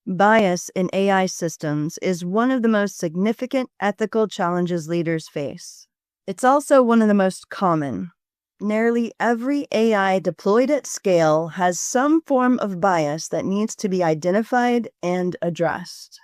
Bias in AI systems is one of the most significant ethical challenges leaders face. It's also one of the most common. Nearly every AI deployed at scale has some form of bias that needs to be identified and addressed.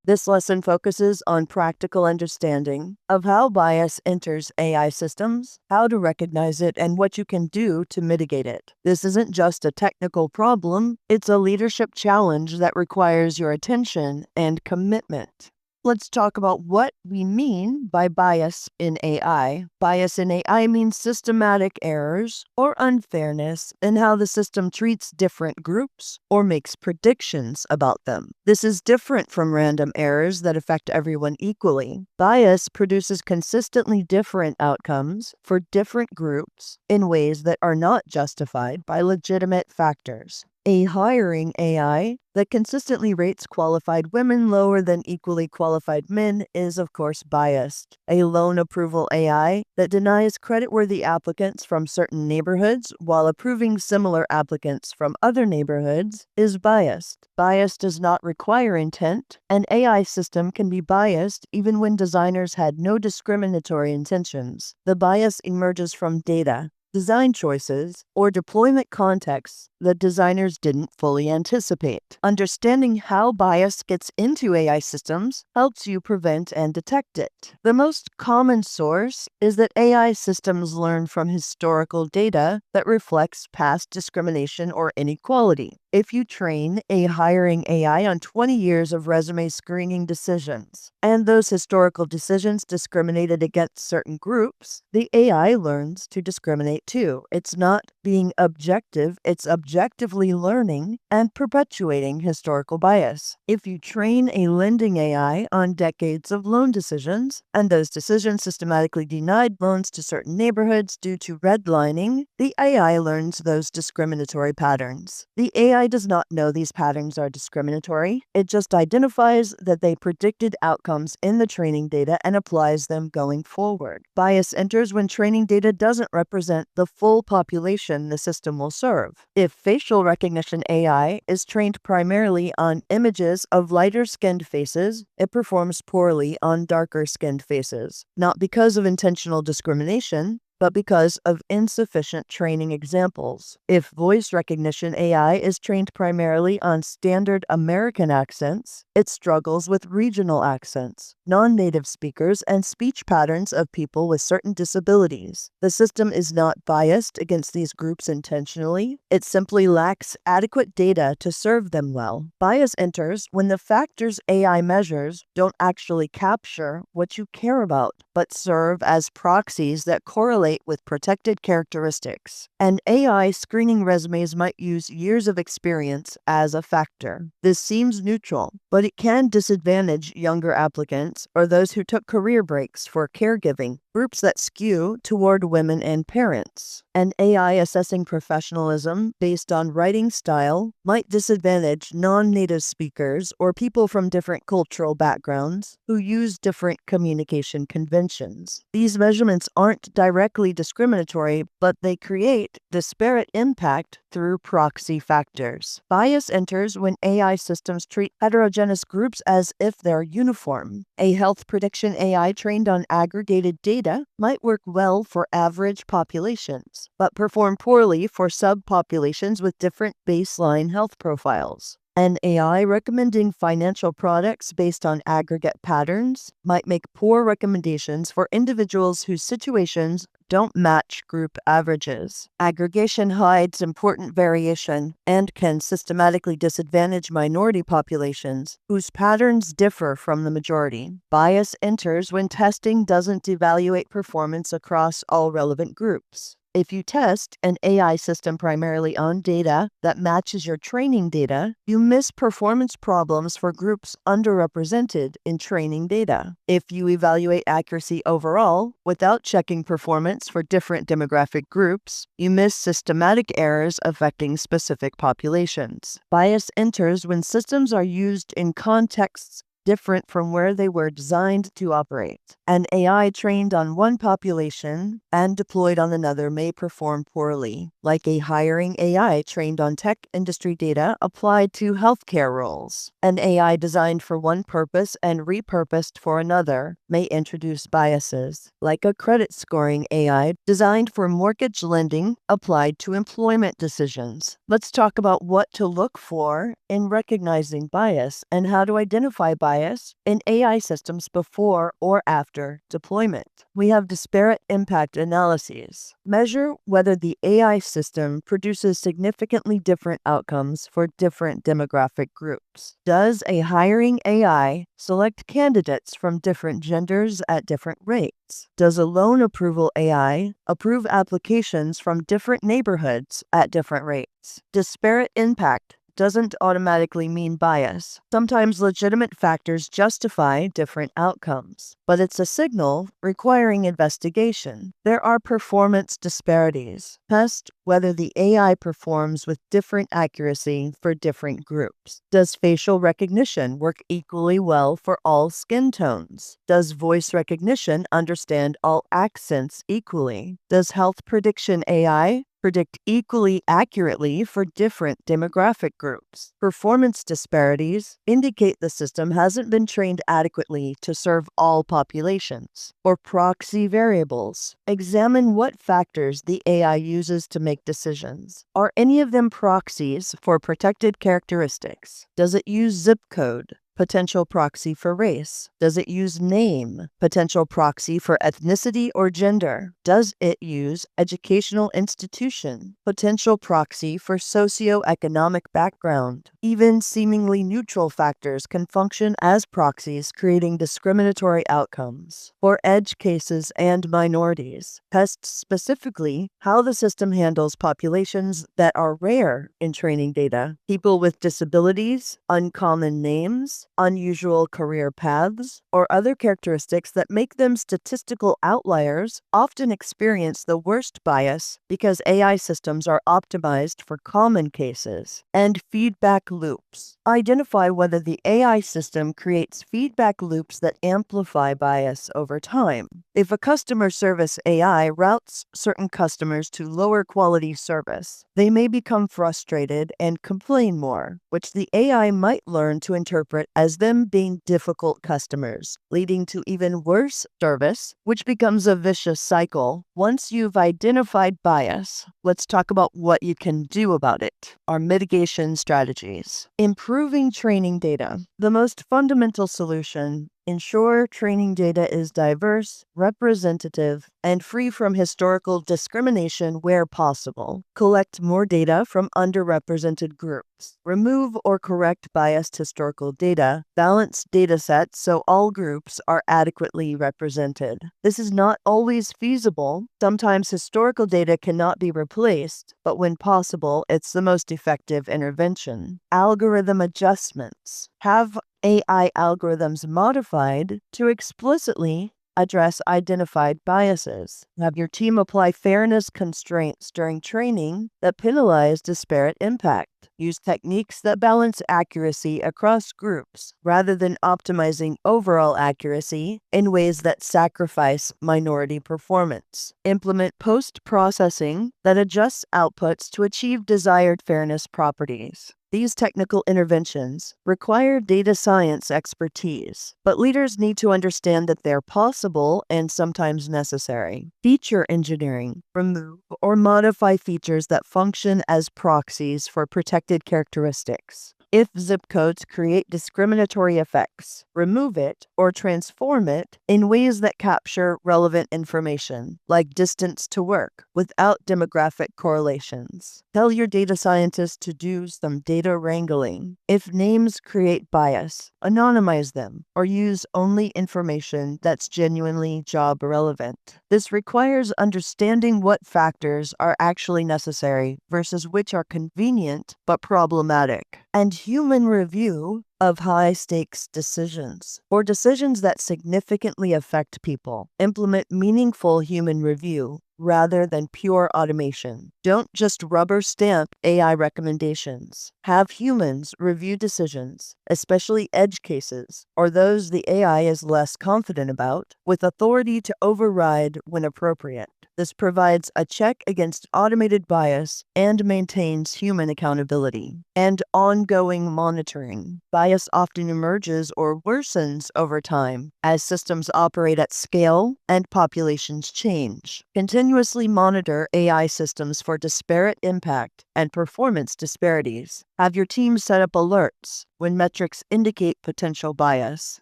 This lesson focuses on practical understanding of how bias enters AI systems, how to recognize it, and what you can do to mitigate it. This isn't just a technical problem, it's a leadership challenge that requires your attention and commitment. Let's talk about what we mean by bias in AI. Bias in AI means systematic errors or unfairness in how the system treats different groups or makes predictions about them. This is different from random errors that affect everyone equally. Bias produces consistently different outcomes for different groups in ways that are not justified by legitimate factors. A hiring AI that consistently rates qualified women lower than equally qualified men is, of course, biased. A loan approval AI that denies creditworthy applicants from certain neighborhoods while approving similar applicants from other neighborhoods is biased. Bias does not require intent. An AI system can be biased even when designers had no discriminatory intentions. The bias emerges from data, design choices, or deployment contexts that designers didn't fully anticipate. Understanding how bias gets into AI systems helps you prevent and detect it. The most common source is that AI systems learn from historical data that reflects past discrimination or inequality. If you train a hiring AI on 20 years of resume screening decisions, and those historical decisions discriminated against certain groups, the AI learns to discriminate too. It's not being objective, it's objectively learning and perpetuating historical bias. If you train a lending AI on decades of loan decisions, and those decisions systematically denied loans to certain neighborhoods due to redlining, the AI learns those discriminatory patterns. The AI does not know these patterns are discriminatory. It just identifies that they predicted outcomes in the training data and applies them going forward. Bias enters when training data doesn't represent the full population the system will serve. If facial recognition AI is trained primarily on images of lighter-skinned faces, it performs poorly on darker-skinned faces, not because of intentional discrimination, but because of insufficient training examples. If voice recognition AI is trained primarily on standard American accents, it struggles with regional accents, non-native speakers, and speech patterns of people with certain disabilities. The system is not biased against these groups intentionally. It simply lacks adequate data to serve them well. Bias enters when the factors AI measures don't actually capture what you care about, but serve as proxies that correlate with protected characteristics. And AI screening resumes might use years of experience as a factor. This seems neutral, but it can disadvantage younger applicants or those who took career breaks for caregiving, groups that skew toward women and parents. An AI assessing professionalism based on writing style might disadvantage non-native speakers or people from different cultural backgrounds who use different communication conventions. These measurements aren't directly discriminatory, but they create disparate impact through proxy factors. Bias enters when AI systems treat heterogeneous groups as if they're uniform. A health prediction AI trained on aggregated data might work well for average populations, but perform poorly for subpopulations with different baseline health profiles. An AI recommending financial products based on aggregate patterns might make poor recommendations for individuals whose situations don't match group averages. Aggregation hides important variation and can systematically disadvantage minority populations whose patterns differ from the majority. Bias enters when testing doesn't evaluate performance across all relevant groups. If you test an AI system primarily on data that matches your training data, you miss performance problems for groups underrepresented in training data. If you evaluate accuracy overall without checking performance for different demographic groups, you miss systematic errors affecting specific populations. Bias enters when systems are used in contexts different from where they were designed to operate. An AI trained on one population and deployed on another may perform poorly, like a hiring AI trained on tech industry data applied to healthcare roles. An AI designed for one purpose and repurposed for another may introduce biases, like a credit scoring AI designed for mortgage lending applied to employment decisions. Let's talk about what to look for in recognizing bias and how to identify bias in AI systems before or after deployment. We have disparate impact analyses. Measure whether the AI system produces significantly different outcomes for different demographic groups. Does a hiring AI select candidates from different genders at different rates? Does a loan approval AI approve applications from different neighborhoods at different rates? Disparate impact doesn't automatically mean bias. Sometimes legitimate factors justify different outcomes, but it's a signal requiring investigation. There are performance disparities. Test whether the AI performs with different accuracy for different groups. Does facial recognition work equally well for all skin tones? Does voice recognition understand all accents equally? Does health prediction AI predict equally accurately for different demographic groups? Performance disparities indicate the system hasn't been trained adequately to serve all populations. Or proxy variables. Examine what factors the AI uses to make decisions. Are any of them proxies for protected characteristics? Does it use zip code? Potential proxy for race? Does it use name? Potential proxy for ethnicity or gender? Does it use educational institution? Potential proxy for socioeconomic background? Even seemingly neutral factors can function as proxies, creating discriminatory outcomes. For edge cases and minorities, test specifically how the system handles populations that are rare in training data, people with disabilities, uncommon names, unusual career paths, or other characteristics that make them statistical outliers often experience the worst bias because AI systems are optimized for common cases. And feedback loops. Identify whether the AI system creates feedback loops that amplify bias over time. If a customer service AI routes certain customers to lower quality service, they may become frustrated and complain more, which the AI might learn to interpret as them being difficult customers, leading to even worse service, which becomes a vicious cycle. Once you've identified bias, let's talk about what you can do about it. Our mitigation strategies. Improving training data. The most fundamental solution: ensure training data is diverse, representative, and free from historical discrimination where possible. Collect more data from underrepresented groups. Remove or correct biased historical data. Balance data sets so all groups are adequately represented. This is not always feasible. Sometimes historical data cannot be replaced, but when possible, it's the most effective intervention. Algorithm adjustments. Have AI algorithms modified to explicitly address identified biases. Have your team apply fairness constraints during training that penalize disparate impact. Use techniques that balance accuracy across groups rather than optimizing overall accuracy in ways that sacrifice minority performance. Implement post-processing that adjusts outputs to achieve desired fairness properties. These technical interventions require data science expertise, but leaders need to understand that they're possible and sometimes necessary. Feature engineering. Remove or modify features that function as proxies for protected characteristics. If zip codes create discriminatory effects, remove it or transform it in ways that capture relevant information, like distance to work, without demographic correlations. Tell your data scientists to do some data wrangling. If names create bias, anonymize them or use only information that's genuinely job relevant. This requires understanding what factors are actually necessary versus which are convenient but problematic. And human review of high-stakes decisions or decisions that significantly affect people. Implement meaningful human review rather than pure automation. Don't just rubber stamp AI recommendations. Have humans review decisions, especially edge cases or those the AI is less confident about, with authority to override when appropriate. This provides a check against automated bias and maintains human accountability. And ongoing monitoring. Bias often emerges or worsens over time as systems operate at scale and populations change. Continuously monitor AI systems for disparate impact and performance disparities. Have your team set up alerts when metrics indicate potential bias.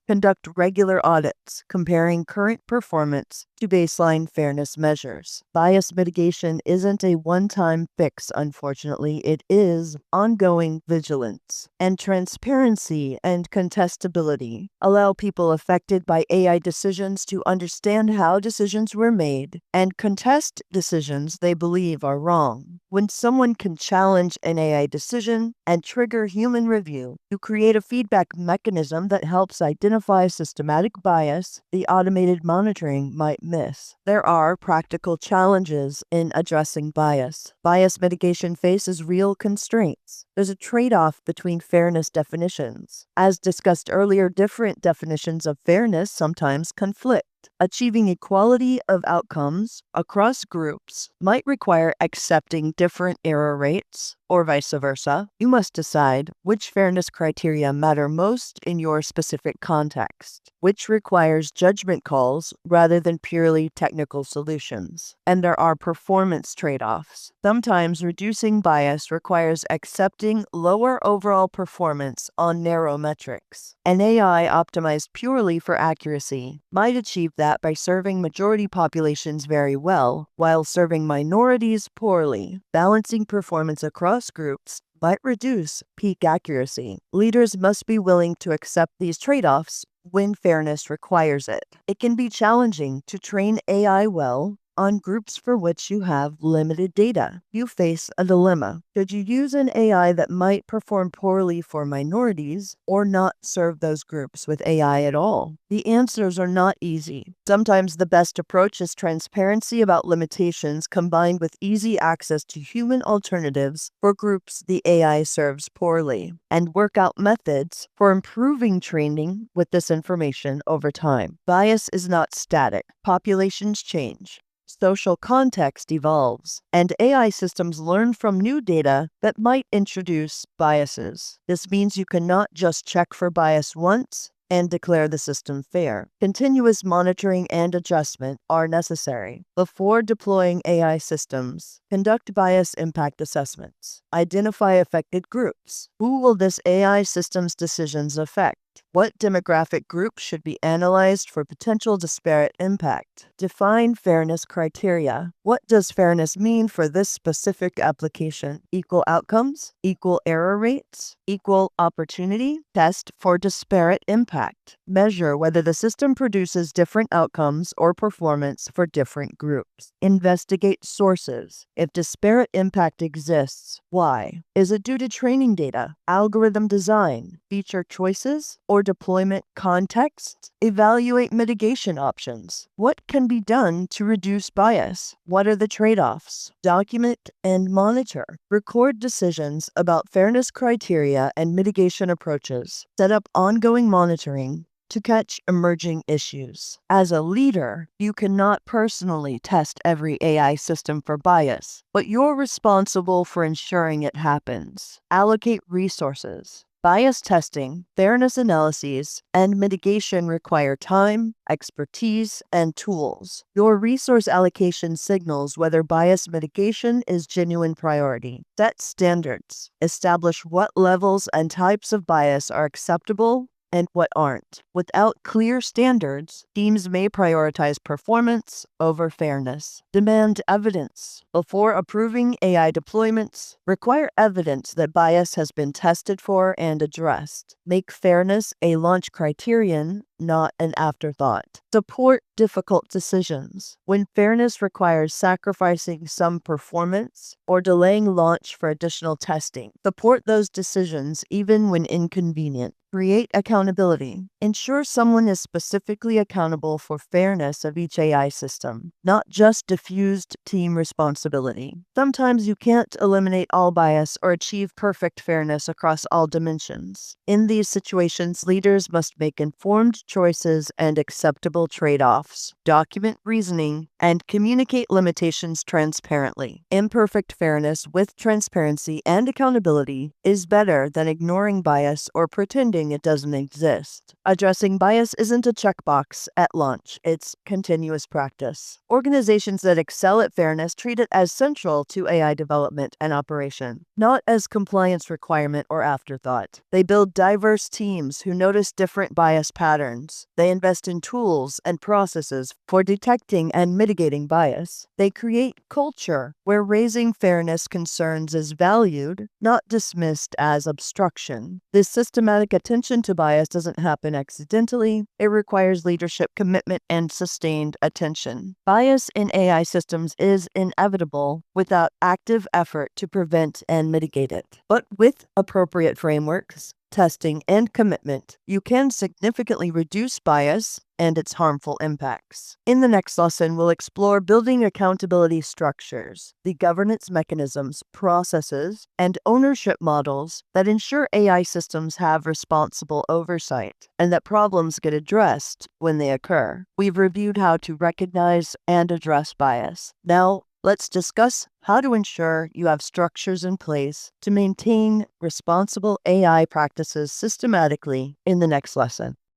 Conduct regular audits comparing current performance to baseline fairness measures. Bias mitigation isn't a one-time fix, unfortunately. It is ongoing vigilance. And transparency and contestability allow people affected by AI decisions to understand how decisions were made and contest decisions they believe are wrong. When someone can challenge an AI decision and trigger human review, you create a feedback mechanism that helps identify systematic bias the automated monitoring might miss. There are practical challenges in addressing bias. Bias mitigation faces real constraints. There's a trade-off between fairness definitions. As discussed earlier, different definitions of fairness sometimes conflict. Achieving equality of outcomes across groups might require accepting different error rates, or vice versa. You must decide which fairness criteria matter most in your specific context, which requires judgment calls rather than purely technical solutions. And there are performance trade-offs. Sometimes reducing bias requires accepting lower overall performance on narrow metrics. An AI optimized purely for accuracy might achieve that by serving majority populations very well, while serving minorities poorly. Balancing performance across groups might reduce peak accuracy. Leaders must be willing to accept these trade-offs when fairness requires it. It can be challenging to train AI well on groups for which you have limited data. You face a dilemma. Should you use an AI that might perform poorly for minorities or not serve those groups with AI at all? The answers are not easy. Sometimes the best approach is transparency about limitations combined with easy access to human alternatives for groups the AI serves poorly, and work out methods for improving training with this information over time. Bias is not static. Populations change. Social context evolves, and AI systems learn from new data that might introduce biases. This means you cannot just check for bias once and declare the system fair. Continuous monitoring and adjustment are necessary. Before deploying AI systems, conduct bias impact assessments. Identify affected groups. Who will this AI system's decisions affect? What demographic groups should be analyzed for potential disparate impact? Define fairness criteria. What does fairness mean for this specific application? Equal outcomes? Equal error rates? Equal opportunity? Test for disparate impact. Measure whether the system produces different outcomes or performance for different groups. Investigate sources. If disparate impact exists, why? Is it due to training data, algorithm design, feature choices, or deployment context? Evaluate mitigation options. What can be done to reduce bias? What are the trade-offs? Document and monitor. Record decisions about fairness criteria and mitigation approaches. Set up ongoing monitoring to catch emerging issues. As a leader, you cannot personally test every AI system for bias, but you're responsible for ensuring it happens. Allocate resources. Bias testing, fairness analyses, and mitigation require time, expertise, and tools. Your resource allocation signals whether bias mitigation is genuine priority. Set standards. Establish what levels and types of bias are acceptable and what aren't. Without clear standards, teams may prioritize performance over fairness, demand evidence before approving AI deployments, require evidence that bias has been tested for and addressed, make fairness a launch criterion, not an afterthought. Support difficult decisions. When fairness requires sacrificing some performance or delaying launch for additional testing, support those decisions even when inconvenient. Create accountability. Ensure someone is specifically accountable for fairness of each AI system, not just diffused team responsibility. Sometimes you can't eliminate all bias or achieve perfect fairness across all dimensions. In these situations, leaders must make informed choices and acceptable trade-offs, document reasoning, and communicate limitations transparently. Imperfect fairness with transparency and accountability is better than ignoring bias or pretending it doesn't exist. Addressing bias isn't a checkbox at launch, it's continuous practice. Organizations that excel at fairness treat it as central to AI development and operation, not as compliance requirement or afterthought. They build diverse teams who notice different bias patterns. They invest in tools and processes for detecting and mitigating bias. They create culture where raising fairness concerns is valued, not dismissed as obstruction. This systematic attention to bias doesn't happen accidentally. It requires leadership commitment and sustained attention. Bias in AI systems is inevitable without active effort to prevent and mitigate it. But with appropriate frameworks, testing, and commitment, you can significantly reduce bias and its harmful impacts. In the next lesson, we'll explore building accountability structures, the governance mechanisms, processes, and ownership models that ensure AI systems have responsible oversight and that problems get addressed when they occur. We've reviewed how to recognize and address bias. Now, let's discuss how to ensure you have structures in place to maintain responsible AI practices systematically in the next lesson.